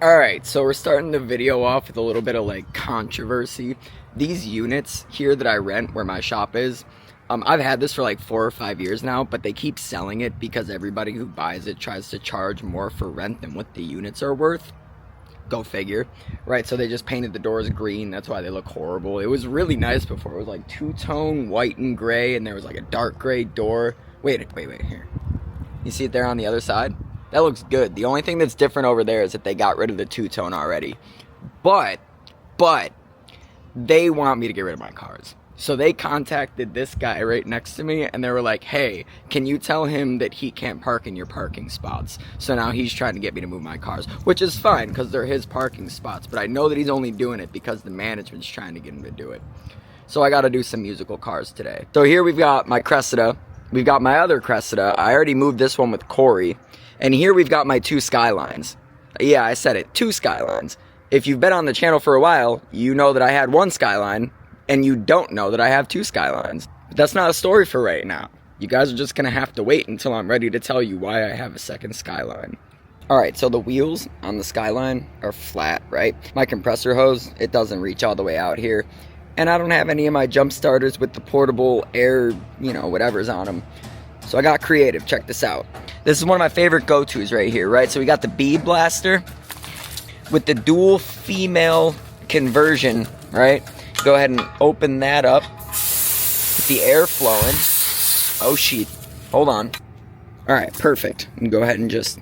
Alright, so we're starting the video off with a little bit of like controversy. These units here that I rent where my shop is, I've had this for like 4 or 5 years now, but they keep selling it because everybody who buys it tries to charge more for rent than what the units are worth. Go figure. Right, so they just painted the doors green, that's why they look horrible. It was really nice before. It was like two-tone white and gray, and there was like a dark gray door. Wait, here. You see it there on the other side? That looks good. The only thing that's different over there is that they got rid of the two-tone already. But, they want me to get rid of my cars. So they contacted this guy right next to me, and they were like, hey, can you tell him that he can't park in your parking spots? So now he's trying to get me to move my cars, which is fine, because they're his parking spots. But I know that he's only doing it because the management's trying to get him to do it. So I got to do some musical cars today. So here we've got my Cressida. We've got my other Cressida. I already moved this one with Corey. And here we've got my 2 Skylines. Yeah, I said it, 2 Skylines. If you've been on the channel for a while, you know that I had 1 Skyline, and you don't know that I have 2 Skylines. But that's not a story for right now. You guys are just gonna have to wait until I'm ready to tell you why I have a 2nd Skyline. Alright, so the wheels on the Skyline are flat, right? My compressor hose, it doesn't reach all the way out here. And I don't have any of my jump starters with the portable air, whatever's on them. So I got creative, check this out. This is one of my favorite go-tos right here, right? So we got the bead blaster with the dual female conversion, right? Go ahead and open that up. Get the air flowing. Oh, shit. Hold on. All right, perfect. And go ahead and just...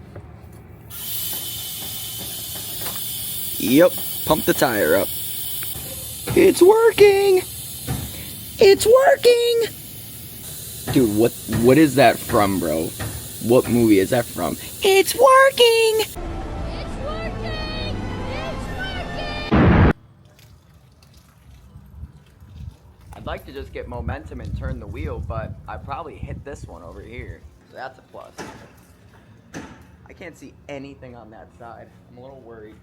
Yep, pump the tire up. It's working! It's working! Dude, what is that from, bro? What movie is that from? It's working! It's working! It's working! I'd like to just get momentum and turn the wheel, but I probably hit this one over here. So that's a plus. I can't see anything on that side. I'm a little worried.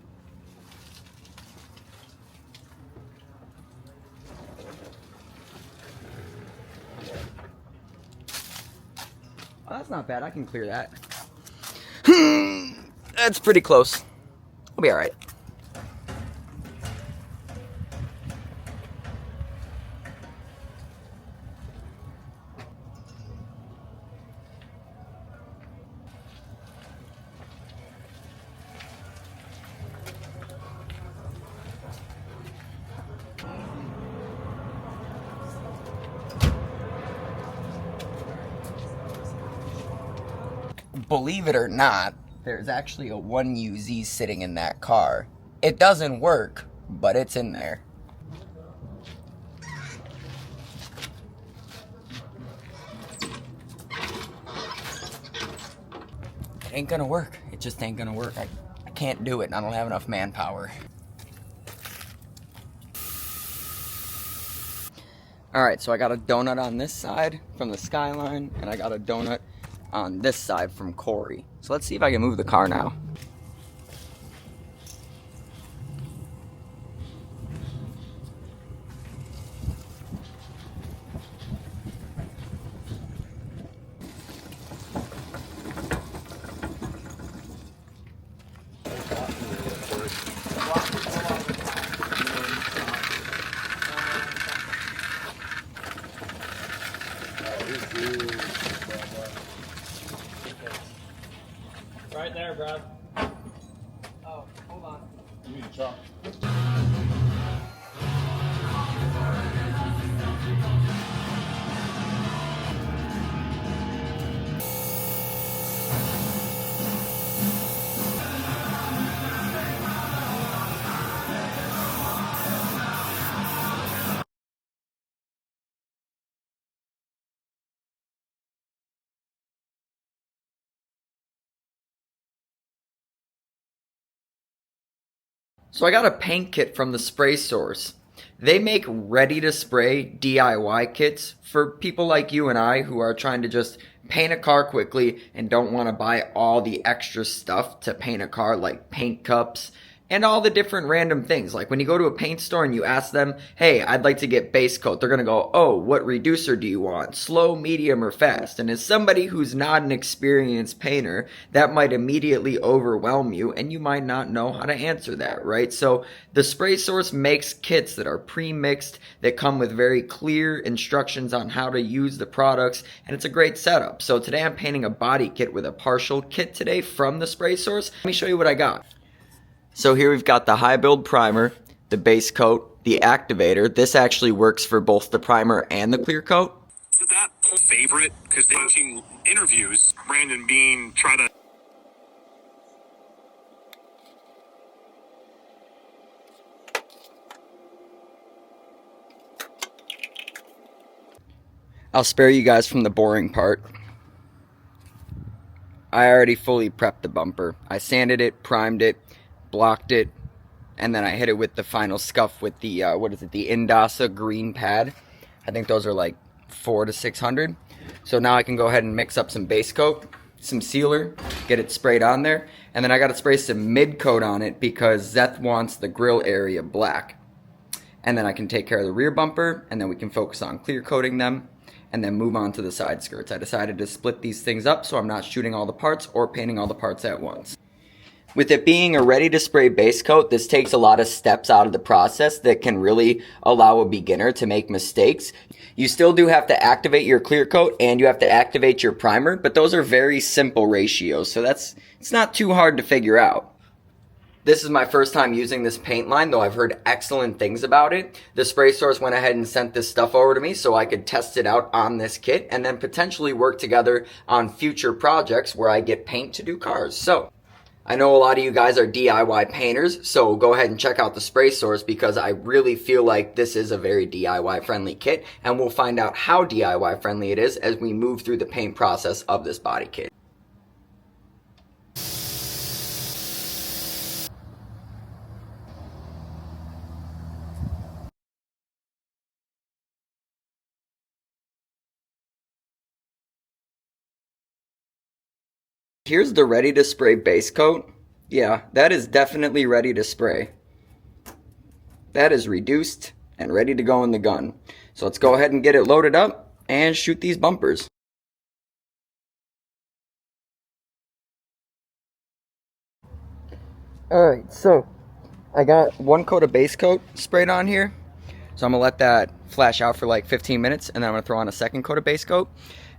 Oh, that's not bad. I can clear that. That's pretty close. We'll be alright. Believe it or not, there's actually a 1UZ sitting in that car. It doesn't work, but it's in there. It ain't gonna work. It just ain't gonna work. I can't do it, and I don't have enough manpower. Alright, so I got a donut on this side from the Skyline, and I got a donut on this side from Corey. So let's see if I can move the car now. Right there, bro. Oh, hold on. You need a truck. So I got a paint kit from the Spray Source. They make ready-to-spray DIY kits for people like you and I who are trying to just paint a car quickly and don't want to buy all the extra stuff to paint a car, like paint cups and all the different random things. Like when you go to a paint store and you ask them, hey, I'd like to get base coat, they're going to go, oh, what reducer do you want? Slow, medium, or fast? And as somebody who's not an experienced painter, that might immediately overwhelm you and you might not know how to answer that, right? So the Spray Source makes kits that are pre-mixed, that come with very clear instructions on how to use the products, and it's a great setup. So today I'm painting a body kit with a partial kit today from the Spray Source. Let me show you what I got. So here we've got the high build primer, the base coat, the activator. This actually works for both the primer and the clear coat. That favorite, because they're watching interviews, Brandon Bean try to... I'll spare you guys from the boring part. I already fully prepped the bumper. I sanded it, primed it, blocked it, and then I hit it with the final scuff with the, the Indasa green pad. I think those are like 400 to 600. So now I can go ahead and mix up some base coat, some sealer, get it sprayed on there, and then I gotta spray some mid coat on it because Zeth wants the grill area black. And then I can take care of the rear bumper, and then we can focus on clear coating them, and then move on to the side skirts. I decided to split these things up so I'm not shooting all the parts or painting all the parts at once. With it being a ready-to-spray base coat, this takes a lot of steps out of the process that can really allow a beginner to make mistakes. You still do have to activate your clear coat and you have to activate your primer, but those are very simple ratios, so it's not too hard to figure out. This is my first time using this paint line, though I've heard excellent things about it. The Spray Source went ahead and sent this stuff over to me so I could test it out on this kit and then potentially work together on future projects where I get paint to do cars. So I know a lot of you guys are DIY painters, so go ahead and check out the Spray Source because I really feel like this is a very DIY friendly kit, and we'll find out how DIY friendly it is as we move through the paint process of this body kit. Here's the ready to spray base coat. Yeah, that is definitely ready to spray. That is reduced and ready to go in the gun. So let's go ahead and get it loaded up and shoot these bumpers. Alright, so I got one coat of base coat sprayed on here. So I'm going to let that flash out for like 15 minutes and then I'm going to throw on a second coat of base coat.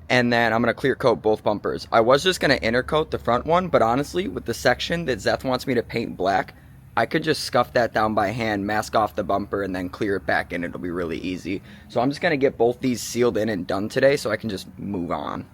And then I'm going to clear coat both bumpers. I was just going to inner coat the front one, but honestly, with the section that Zeth wants me to paint black, I could just scuff that down by hand, mask off the bumper, and then clear it back in. It'll be really easy. So I'm just going to get both these sealed in and done today so I can just move on.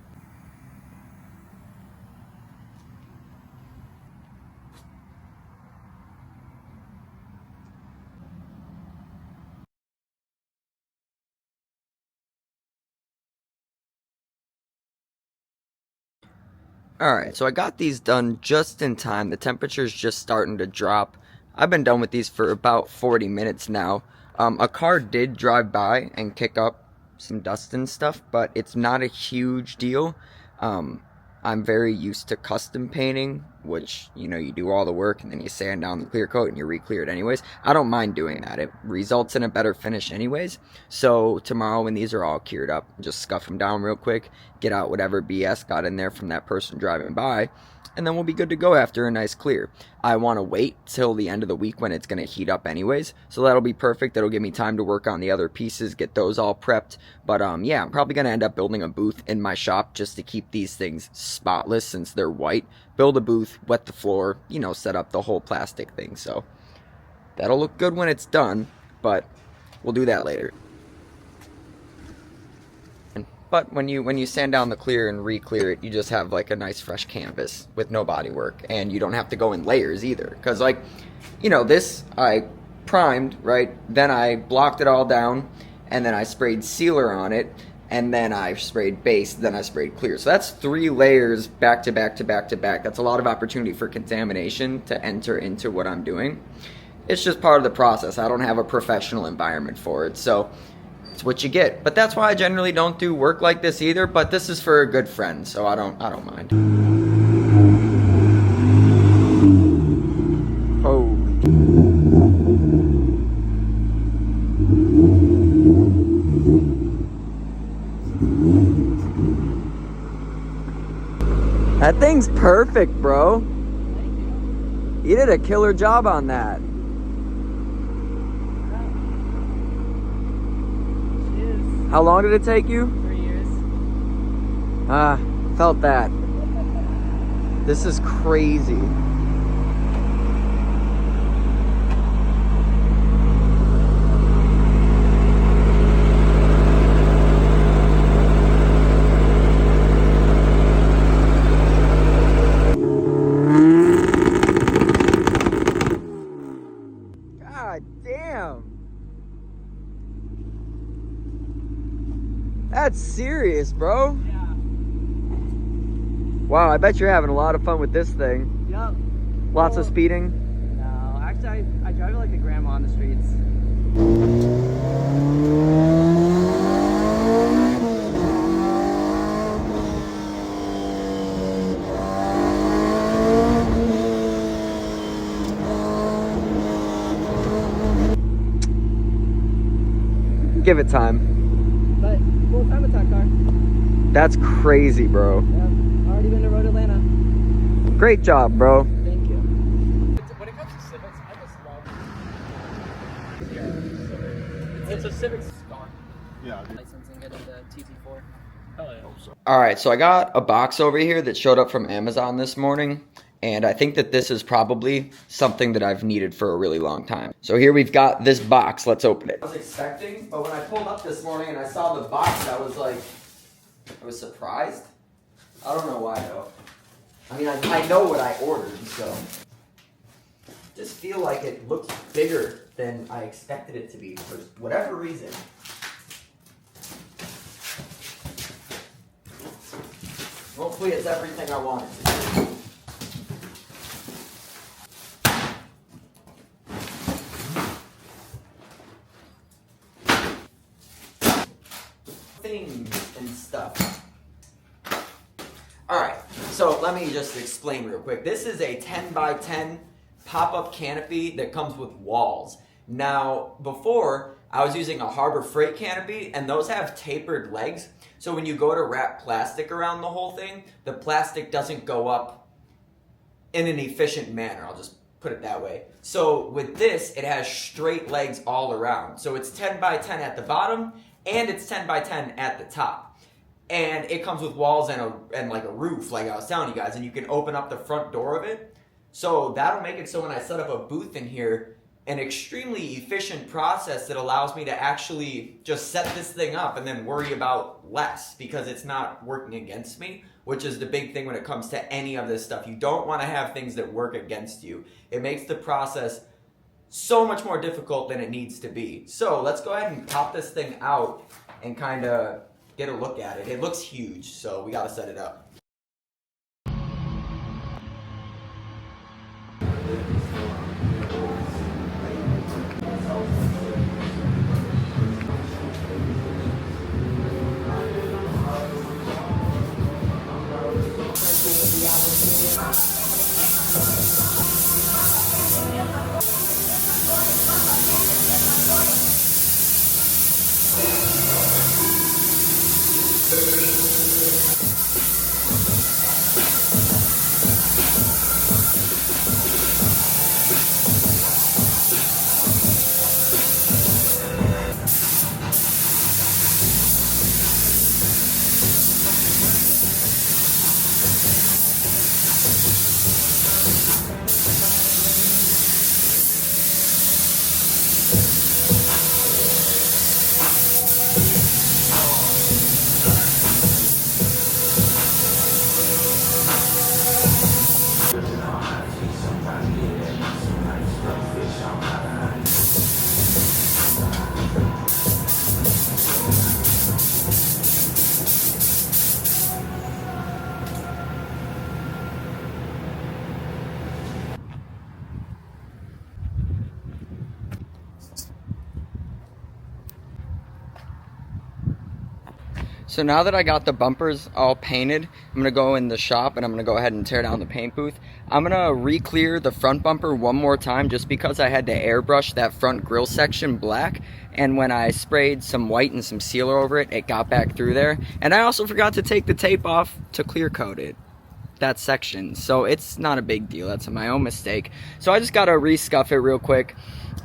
Alright, so I got these done just in time. The temperature's just starting to drop. I've been done with these for about 40 minutes now. A car did drive by and kick up some dust and stuff, but it's not a huge deal. I'm very used to custom painting, which, you know, you do all the work and then you sand down the clear coat and you re-clear it anyways. I don't mind doing that. It results in a better finish anyways. So tomorrow when these are all cured up, just scuff them down real quick, get out whatever BS got in there from that person driving by, and then we'll be good to go after a nice clear. I want to wait till the end of the week when it's going to heat up anyways, so that'll be perfect. That'll give me time to work on the other pieces, get those all prepped. But yeah, I'm probably going to end up building a booth in my shop just to keep these things spotless since they're white. Build a booth, wet the floor, you know, set up the whole plastic thing. So that'll look good when it's done, but we'll do that later. But when you sand down the clear and re-clear it, you just have like a nice fresh canvas with no body work, and you don't have to go in layers either. Because, like, you know, this I primed, right? Then I blocked it all down, and then I sprayed sealer on it, and then I sprayed base, then I sprayed clear. So that's 3 layers back to back to back to back. That's a lot of opportunity for contamination to enter into what I'm doing. It's just part of the process. I don't have a professional environment for it, so it's what you get. But that's why I generally don't do work like this either, but this is for a good friend, so I don't mind. Holy. That thing's perfect, bro. You did a killer job on that. How long did it take you? 3 years. Felt that. This is crazy. God damn. That's serious, bro. Yeah. Wow, I bet you're having a lot of fun with this thing. Yup. Lots of speeding. No, actually, I drive it like a grandma on the streets. Give it time. But full time attack car. That's crazy, bro. Yep. Already been to Road Atlanta. Great job, bro. Thank you. When it comes to Civics, I just love. It's a Civic star. Yeah. License and get into TT4. Hell yeah. All right, so I got a box over here that showed up from Amazon this morning, and I think that this is probably something that I've needed for a really long time. So here we've got this box. Let's open it. I was expecting, but when I pulled up this morning and I saw the box, I was surprised. I don't know why though. I mean, I know what I ordered, so. Just feel like it looks bigger than I expected it to be for whatever reason. Hopefully it's everything I want it to be. Things and stuff. Alright, so let me just explain real quick. This is a 10 by 10 pop-up canopy that comes with walls. Now, before, I was using a Harbor Freight canopy, and those have tapered legs. So when you go to wrap plastic around the whole thing, the plastic doesn't go up in an efficient manner. I'll just put it that way. So with this, it has straight legs all around. So it's 10 by 10 at the bottom, and it's 10 by 10 at the top. And it comes with walls and like a roof, like I was telling you guys, and you can open up the front door of it. So that'll make it so when I set up a booth in here, an extremely efficient process that allows me to actually just set this thing up and then worry about less because it's not working against me, which is the big thing when it comes to any of this stuff. You don't want to have things that work against you. It makes the process so much more difficult than it needs to be. So let's go ahead and pop this thing out and kind of get a look at it. It looks huge, so we got to set it up. So now that I got the bumpers all painted, I'm going to go in the shop and I'm going to go ahead and tear down the paint booth. I'm going to re-clear the front bumper one more time just because I had to airbrush that front grille section black. And when I sprayed some white and some sealer over it, it got back through there. And I also forgot to take the tape off to clear coat it. that section, so it's not a big deal. That's my own mistake. So I just gotta rescuff it real quick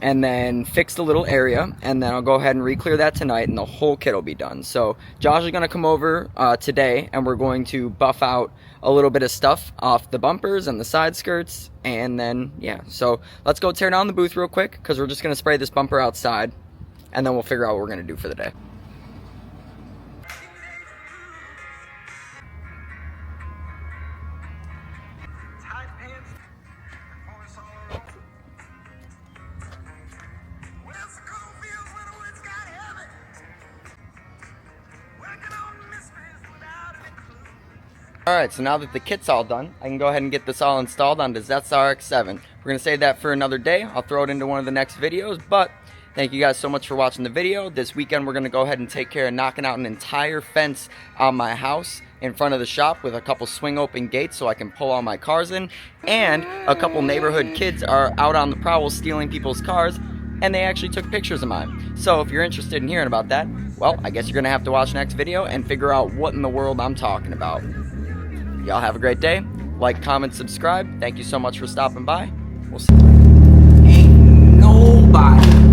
and then fix the little area, and then I'll go ahead and re-clear that tonight, and the whole kit will be done. So Josh is gonna come over today, and we're going to buff out a little bit of stuff off the bumpers and the side skirts, and then yeah. So let's go tear down the booth real quick, because we're just gonna spray this bumper outside, and then we'll figure out what we're gonna do for the day. Alright, so now that the kit's all done, I can go ahead and get this all installed onto Zeth's RX7. We're going to save that for another day. I'll throw it into one of the next videos, but thank you guys so much for watching the video. This weekend we're going to go ahead and take care of knocking out an entire fence on my house in front of the shop with a couple swing open gates so I can pull all my cars in, and a couple neighborhood kids are out on the prowl stealing people's cars, and they actually took pictures of mine. So if you're interested in hearing about that, well, I guess you're going to have to watch next video and figure out what in the world I'm talking about. Y'all have a great day. Like, comment, subscribe. Thank you so much for stopping by. We'll see you. Ain't nobody